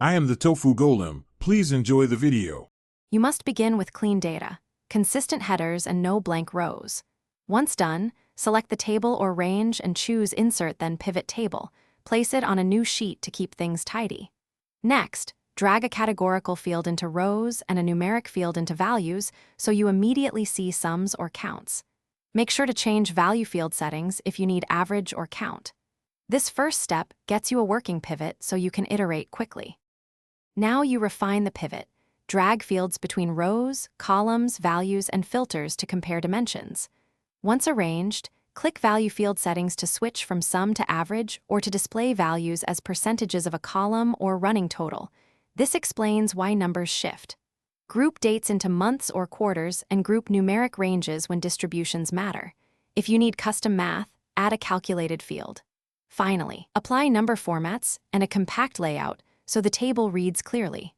I am the Tofu Golem. Please enjoy the video. You must begin with clean data, consistent headers, and no blank rows. Once done, select the table or range and choose Insert, then Pivot Table. Place it on a new sheet to keep things tidy. Next, drag a categorical field into rows and a numeric field into values so you immediately see sums or counts. Make sure to change value field settings if you need average or count. This first step gets you a working pivot so you can iterate quickly. Now you refine the pivot. Drag fields between rows, columns, values, and filters to compare dimensions. Once arranged, click Value Field Settings to switch from sum to average or to display values as percentages of a column or running total. This explains why numbers shift. Group dates into months or quarters and group numeric ranges when distributions matter. If you need custom math, add a calculated field. Finally, apply number formats and a compact layout so the table reads clearly.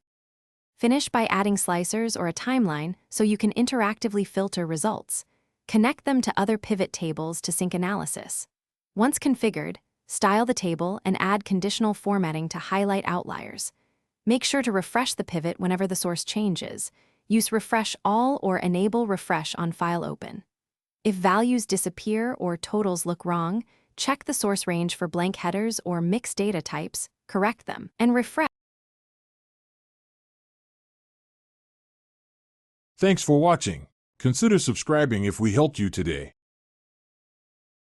Finish by adding slicers or a timeline so you can interactively filter results. Connect them to other pivot tables to sync analysis. Once configured, style the table and add conditional formatting to highlight outliers. Make sure to refresh the pivot whenever the source changes. Use Refresh All or Enable Refresh on File Open. If values disappear or totals look wrong, check the source range for blank headers or mixed data types, correct them, and refresh. Thanks for watching. Consider subscribing if we helped you today.